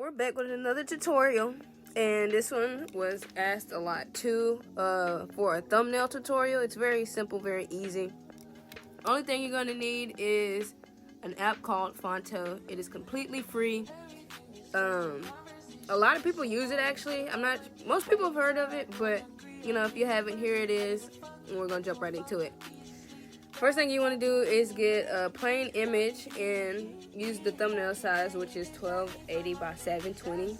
we're back with another tutorial, and this one was asked a lot too for a thumbnail tutorial. It's very simple, very easy. Only thing you're going to need is an app called Phonto. It is completely free. A lot of people use it actually. Most people have heard of it, but you know, if you haven't, here it is, and we're going to jump right into it. First thing you want to do is get a plain image and use the thumbnail size, which is 1280 by 720.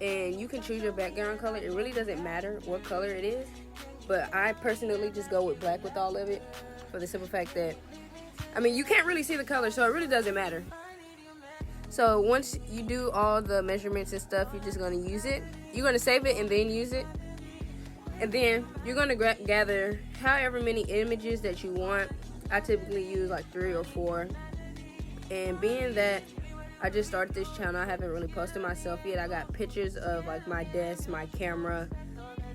And you can choose your background color. It really doesn't matter what color it is, but I personally just go with black with all of it for the simple fact that, I mean, you can't really see the color, so it really doesn't matter. So once you do all the measurements and stuff, you're just going to use it. You're going to save it and then use it. And then you're going to gather however many images that you want. I typically use like 3 or 4. And being that I just started this channel, I haven't really posted myself yet. I got pictures of like my desk, my camera,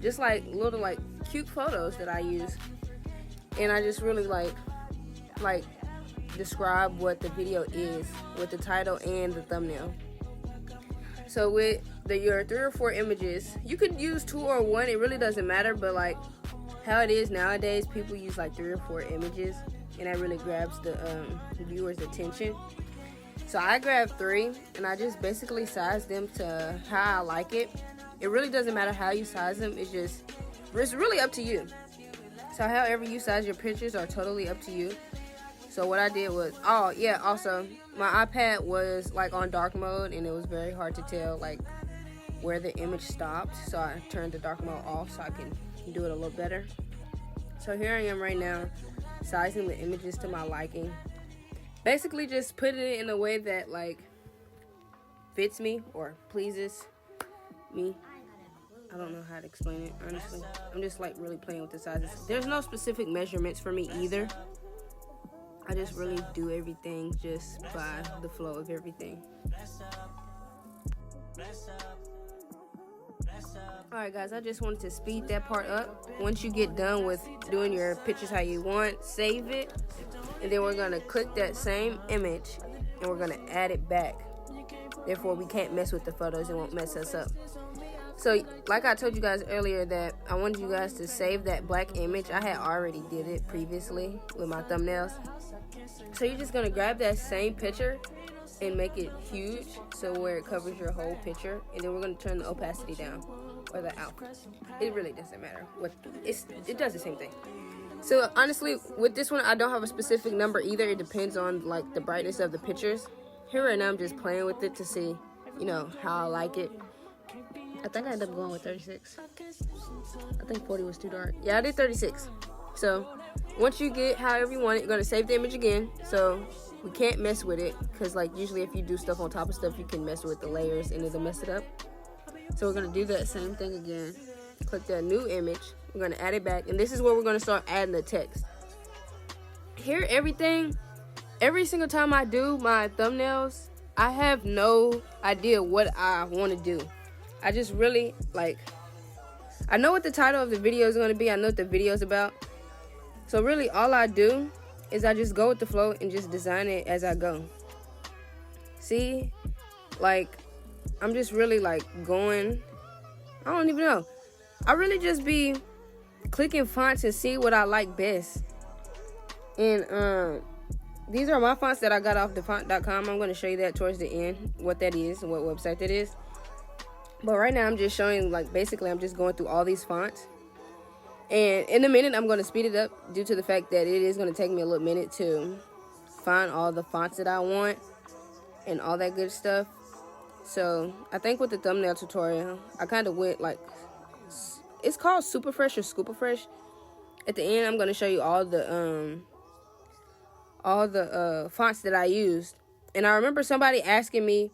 just like little like cute photos that I use. And I just really like describe what the video is with the title and the thumbnail. So with your 3 or 4 images, you could use 2 or 1, it really doesn't matter, but like how it is nowadays, people use like 3 or 4 images, and that really grabs the viewer's attention. So I grabbed 3, and I just basically sized them to how I like it. It really doesn't matter how you size them, it's really up to you. So however you size your pictures are totally up to you. So what I did was, also my iPad was like on dark mode, and it was very hard to tell like where the image stopped. So I turned the dark mode off so I can do it a little better. So here I am right now, sizing the images to my liking. Basically just putting it in a way that like fits me or pleases me. I don't know how to explain it, honestly. I'm just like really playing with the sizes. There's no specific measurements for me either. I just really do everything just by the flow of everything. Alright guys, I just wanted to speed that part up. Once you get done with doing your pictures how you want, save it. And then we're going to click that same image and we're going to add it back. Therefore, we can't mess with the photos. It won't mess us up. So, like I told you guys earlier that I wanted you guys to save that black image. I had already did it previously with my thumbnails. So you're just going to grab that same picture and make it huge, so where it covers your whole picture. And then we're going to turn the opacity down, or the out. It really doesn't matter. It does the same thing. So honestly, with this one, I don't have a specific number either. It depends on like the brightness of the pictures. Here right now, I'm just playing with it to see, you know, how I like it. I think I ended up going with 36. I think 40 was too dark. Yeah, I did 36. So once you get however you want it, you're going to save the image again. So we can't mess with it, because like usually if you do stuff on top of stuff, you can mess with the layers and it'll mess it up. So we're going to do that same thing again. Click that new image. We're going to add it back. And this is where we're going to start adding the text. Here, every single time I do my thumbnails, I have no idea what I want to do. I just really, I know what the title of the video is going to be. I know what the video is about. So really, all I do is I just go with the flow and just design it as I go. See? I'm just really, going... I don't even know. I really just be clicking fonts and see what I like best. And, these are my fonts that I got off thefont.com. I'm going to show you that towards the end, what that is and what website that is. But right now, I'm just showing, basically, I'm just going through all these fonts. And in a minute, I'm going to speed it up due to the fact that it is going to take me a little minute to find all the fonts that I want and all that good stuff. So, I think with the thumbnail tutorial, I kind of went, it's called Super Fresh or Scooper Fresh. At the end, I'm going to show you all the fonts that I used. And I remember somebody asking me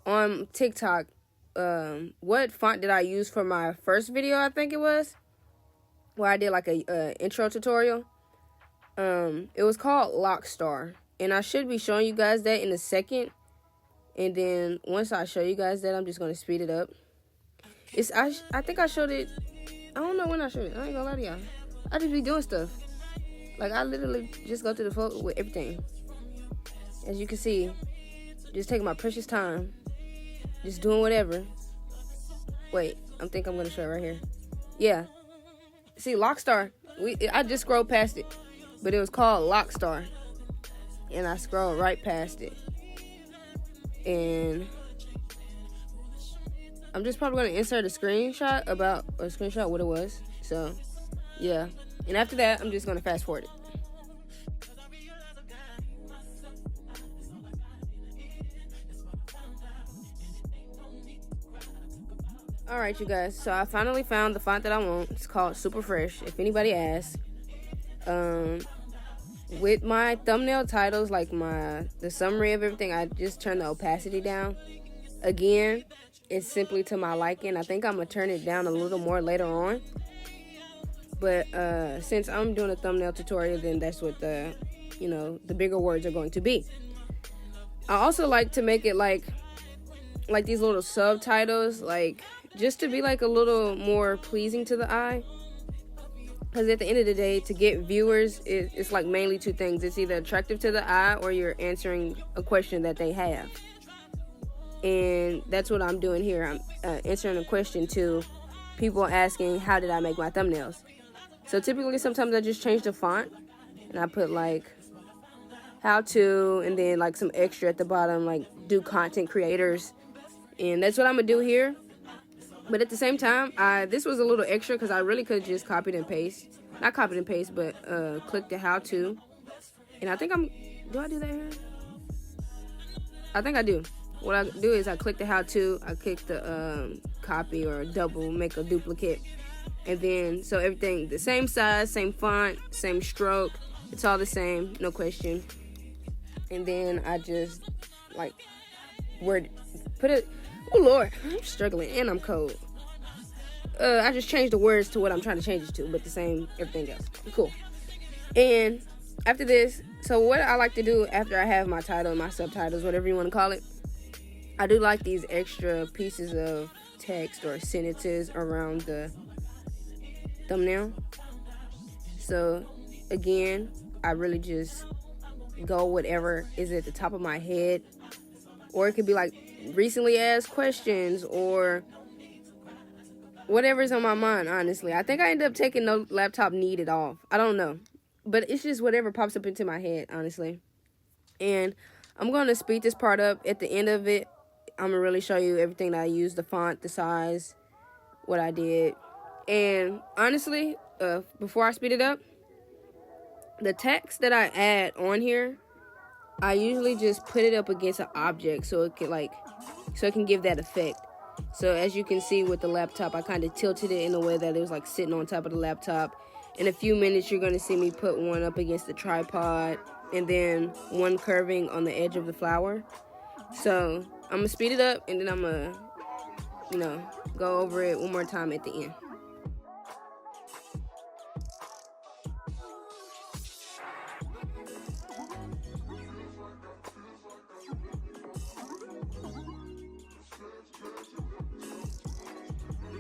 on TikTok, what font did I use for my first video, I think it was, where I did a intro tutorial. It was called Lockstar, and I should be showing you guys that in a second. And then once I show you guys that, I'm just gonna speed it up. I think I showed it. I don't know when I showed it. I ain't gonna lie to y'all. I just be doing stuff. I literally just go through the flow with everything. As you can see, just taking my precious time. just doing whatever. Wait, I think I'm gonna show it right here. Yeah, see, Lockstar. I just scrolled past it, but it was called Lockstar, and I scrolled right past it. And I'm just probably gonna insert a screenshot what it was. So, yeah. And after that, I'm just gonna fast forward it. Alright, you guys, so I finally found the font that I want. It's called Super Fresh, if anybody asks. With my thumbnail titles, like the summary of everything, I just turned the opacity down. Again, it's simply to my liking. I think I'm going to turn it down a little more later on. But since I'm doing a thumbnail tutorial, then that's what the bigger words are going to be. I also like to make it like these little subtitles, like just to be like a little more pleasing to the eye. Because at the end of the day, to get viewers, it's like mainly two things. It's either attractive to the eye or you're answering a question that they have. And that's what I'm doing here. I'm answering a question to people asking, how did I make my thumbnails? So typically, sometimes I just change the font. And I put like, how to, and then like some extra at the bottom, like do content creators. And that's what I'm going to do here. But at the same time, this was a little extra because I really could have just copied and paste. Not copied and paste, but click the how to. And I think do I do that here? I think I do. What I do is I click the how to, I click the copy or make a duplicate. And then, so everything, the same size, same font, same stroke. It's all the same, no question. And then I just, like, put it. Oh Lord, I'm struggling and I'm cold. I just changed the words to what I'm trying to change it to, but the same everything else. Cool. And after this, so what I like to do after I have my title and my subtitles, whatever you want to call it, I do like these extra pieces of text or sentences around the thumbnail. So again, I really just go whatever is at the top of my head, or it could be like recently asked questions or whatever's on my mind. Honestly, I think I ended up taking no laptop needed off. I don't know, but it's just whatever pops up into my head, honestly. And I'm going to speed this part up. At the end of it, I'm gonna really show you everything that I used, the font, the size, what I did. And honestly, before I speed it up, the text that I add on here, I usually just put it up against an object so it can give that effect. So as you can see with the laptop, I kind of tilted it in a way that it was like sitting on top of the laptop. In a few minutes, you're going to see me put one up against the tripod and then one curving on the edge of the flower. So I'm going to speed it up and then I'm going to, go over it one more time at the end.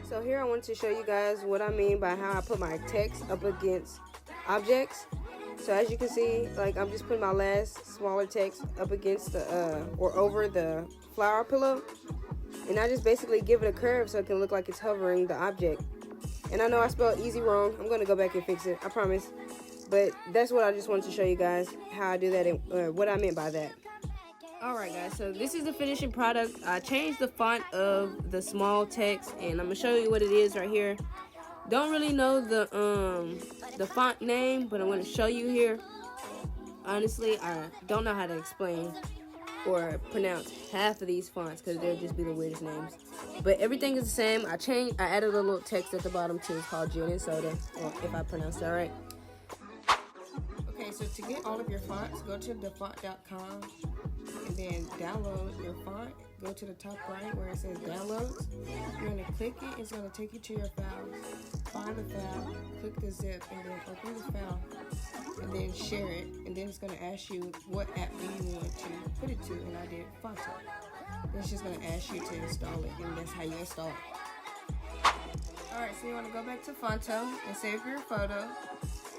So here I wanted to show you guys what I mean by how I put my text up against objects. So as you can see, like I'm just putting my last smaller text up against or over the flower pillow. And I just basically give it a curve so it can look like it's hovering the object. And I know I spelled easy wrong. I'm going to go back and fix it, I promise. But that's what I just wanted to show you guys, how I do that and what I meant by that. Alright guys, so this is the finishing product. I changed the font of the small text and I'm going to show you what it is right here. Don't really know the font name, but I'm going to show you here. Honestly, I don't know how to explain or pronounce half of these fonts because they'll just be the weirdest names. But everything is the same. I added a little text at the bottom too. It's called gin and soda, or if I pronounced that right. Okay, so to get all of your fonts, go to thefont.com and then download your font. Go to the top right where it says downloads. You're going to click it. It's going to take you to your files. Find the file, click the zip, and then open the file, and then share it. And then it's going to ask you what app do you want to put it to, and I did Phonto. It's just going to ask you to install it, and that's how you install it. Alright, so you want to go back to Phonto and save your photo,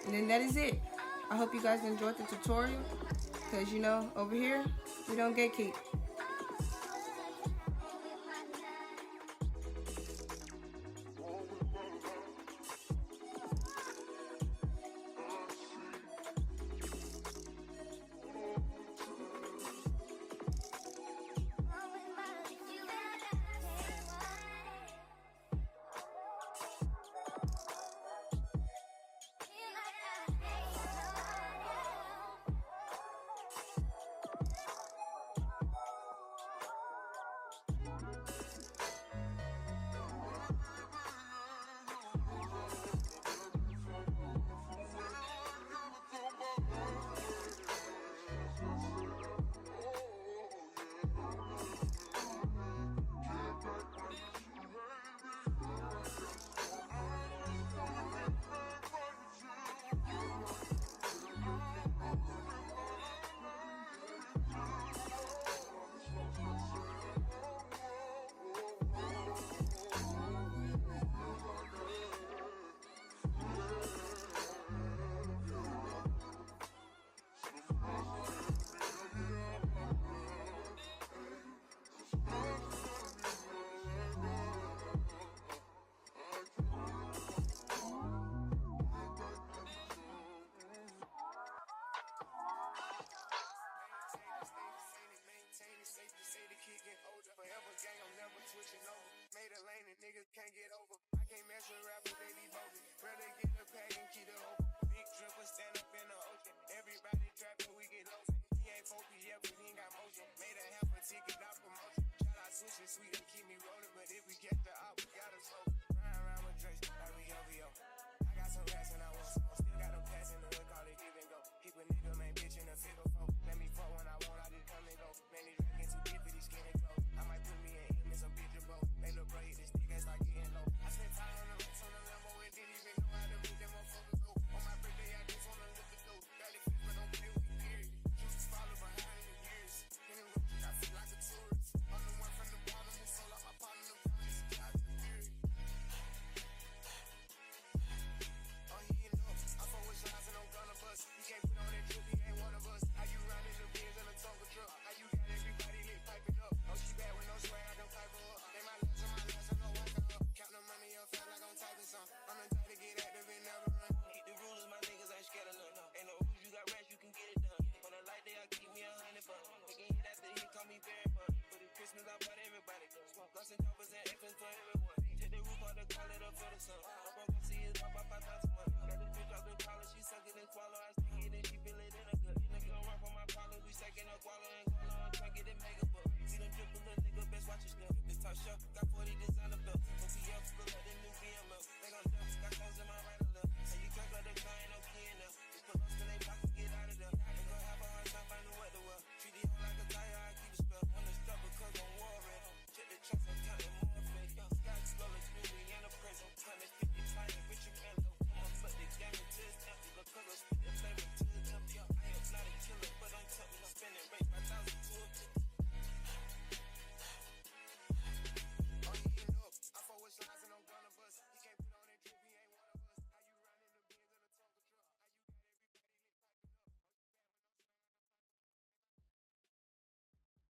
and then that is it. I hope you guys enjoyed the tutorial, because over here, we don't gatekeep. lane and niggas can't get over. I can't mess with rappers, they be bogus. Rather get a pack and keep it open. Big dripper stand up in the ocean. Everybody trapping, we get lotion. He ain't focused yet, but he ain't got motion. Made a half a ticket, not promotion. Shout out Sushi Sweet and keep me rolling. But if we get the op, we gotta slow. Ride around with Drakes, like we OVO. I got some rats and I want some. Still got them pass in the hood, call it give and go. Keep a nigga, man, bitch in the figure four. Let me fuck when I want, I just come and go. Man, these drinking too deep for these skinny clothes. I might put me in him in some bitch or both. They look bro, hit this nigga, start getting low. I spent time on the rats on the Lambo and didn't even know how to make them motherfuckers go. On my birthday, I just wanna look at those. Barely fit, but don't play with me, period. Juice follow behind in the years. In the road, I feel like a tourist. I'm the one from the bottom who sold out my partner, the promise, God, the period. Oh, he ain't know. I fuck with shots and I'm gonna bust. He can't put on that drip, he ain't one of us. How you riding the Benz in a Tonka truck? How you got everybody lit piping up? Oh, she bad with no swag, I don't pipe her up. They my last, I know wake her up. Count the money up, feel like I'm typing some. I'm the type to get active and never run. Keep the rulers, my niggas ain't scared of none. Ain't no rules, you got rats, you can get it done. On a light day, I keep me 100 bucks. They can hit after he call me very fun. For the Christmas, I bought everybody. Smoke guns and choppers and infants for everyone. Take the roof on the call it up for the sun. I'm gonna see his pop up 5,000 money. Got this bitch off the collar, she suck it and swallow. I stick it and she feel it in a gut. Nigga don't run from my problems, we stacking up guala and guala and try get it mega buck. See them drip a little nigga, best watch your step. This top shelf, got 40 designer belt. OPF, look like the new BML. They gon' dump, got clothes in my right or left. And you can't go the car, ain't no key in there. Just put us in they block and get out of there. They gon' have a hard time finding what to wear. Treat the hoe like a tire, I keep a spell. On the stop because I'm worried. Check the trucks, I'm counting more fake. Sky explorer, movie in a prison. 150 tiny, Richard Mello. I'ma put the game into his empty. Because I spit the flame into his empty. I am not a killer, but I'm telling you, spending rate 5,000 to a 50. Oh, he ain't up. I fuck with shots and I'm gonna bust. He can't put on that drip, he ain't one of us. How you riding the Benz in a Tonka truck? How you got everybody lit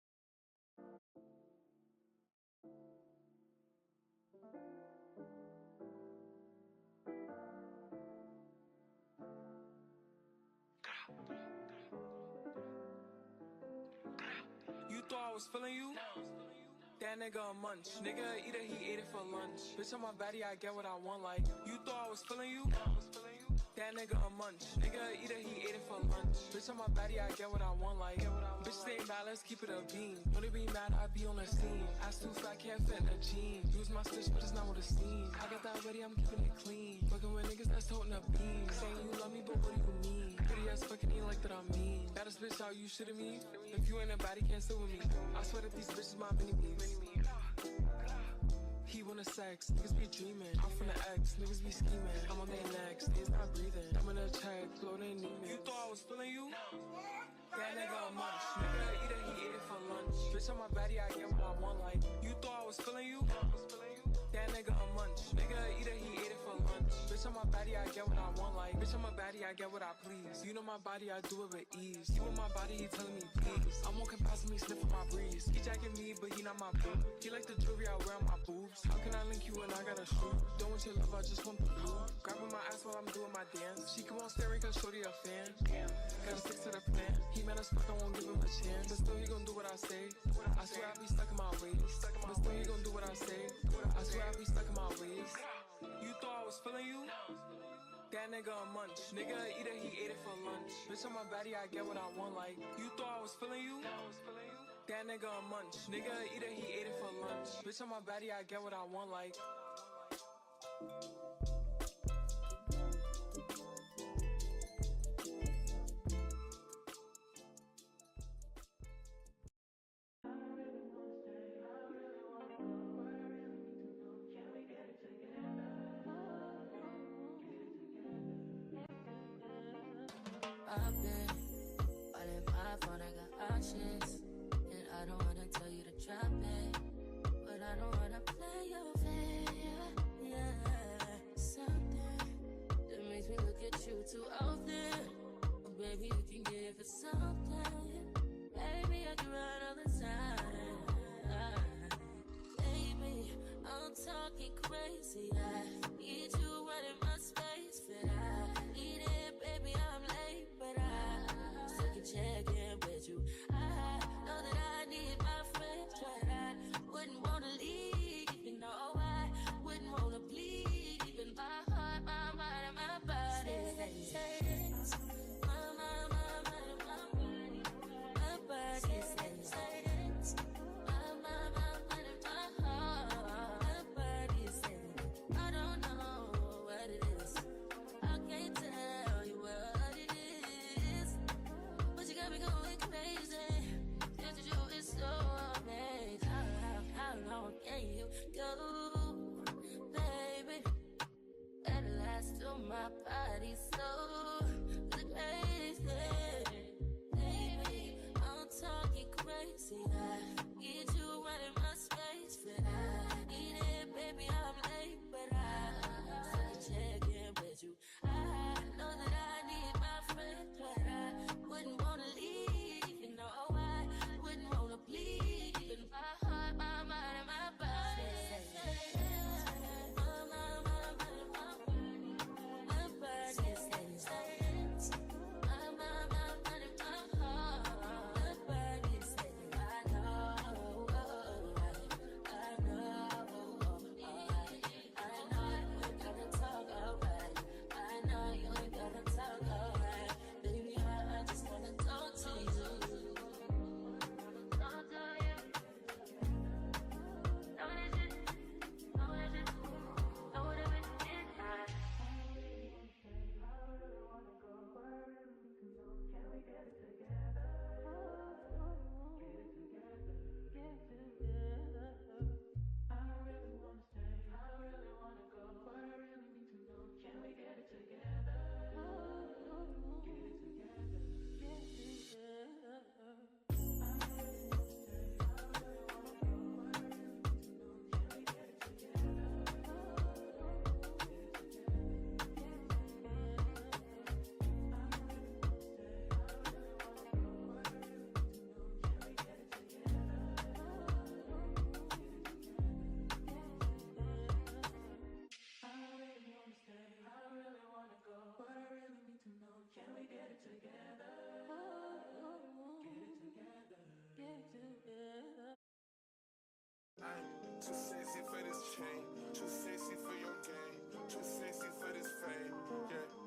piping up? Oh, you bad with no swag, I don't pipe You thought I was feeling you? That nigga a munch. Nigga eat it, he ate it for lunch. Bitch on my body, I get what I want. Like, you thought I was feeling you? That nigga a munch. Nigga eat it, he ate it for lunch. Bitch on my body, I get what I want. Like, bitch stay mad, let's keep it a beam. When they be mad, I be on the scene. Ass too fat, can't fit in a jean. Use my stitch, but it's not what it seems. I got that ready, I'm keeping it clean. Fucking with niggas that's toting a beam. Saying you love me, but what do you mean? Pretty ass fucking ain't like that, I mean. Baddest bitch, how you shitting me? If you ain't a baddie, can't sit with me. I swear that these bitches my mini-me's. He wanna sex, niggas be dreaming. I'm from the X, niggas be scheming. I'm on their necks, they's not breathing. I'm in a check, blow they need me. You thought I was feeling you? That nigga a munch. Nigga eat it, he ate it for lunch. Bitch on my body, I get what I want. Like, you thought I was feeling you? That nigga a munch. Nigga eat it, he ate it for lunch. Bitch on my body, I get what I want. Like, bitch on my body, I get what I please. You know my body, I do it with ease. He with my body, he telling me please. I'm walking past me, sniffing my breeze. He jacking me, but he not my boo. He like the jewelry I wear on my boobs. How can I link you when I got a shoe? Don't want your love, I just want the blue. Grabbing my ass while I'm doing my dance. She come on staring cause shorty a fan. Gotta stick to the plan. He mad as fuck, I won't give him a chance. But still he gon' do what I say. I swear I be stuck in my ways. But still he gon' do what I say. I swear I be stuck in my ways. You thought I was feeling you? That nigga a munch. Nigga eat it, he ate it for lunch. Bitch on my body, I get what I want. Like, you thought I was feeling you? That nigga a munch. Nigga eat it, he ate it for lunch. Bitch on my body, I get what I want. Like, I've been falling my phone, I got options. And I don't wanna tell you to drop it, but I don't wanna play your fair. Yeah, something that makes me look at you too often. Oh, baby, you can give it something. Baby, I can run all the time. Baby, I'm talking crazy. I need you running my space, but I need it, baby. I'm late, but I still can check in with you. I Too sexy for this chain, too sexy for your game, too sexy for this fame, yeah.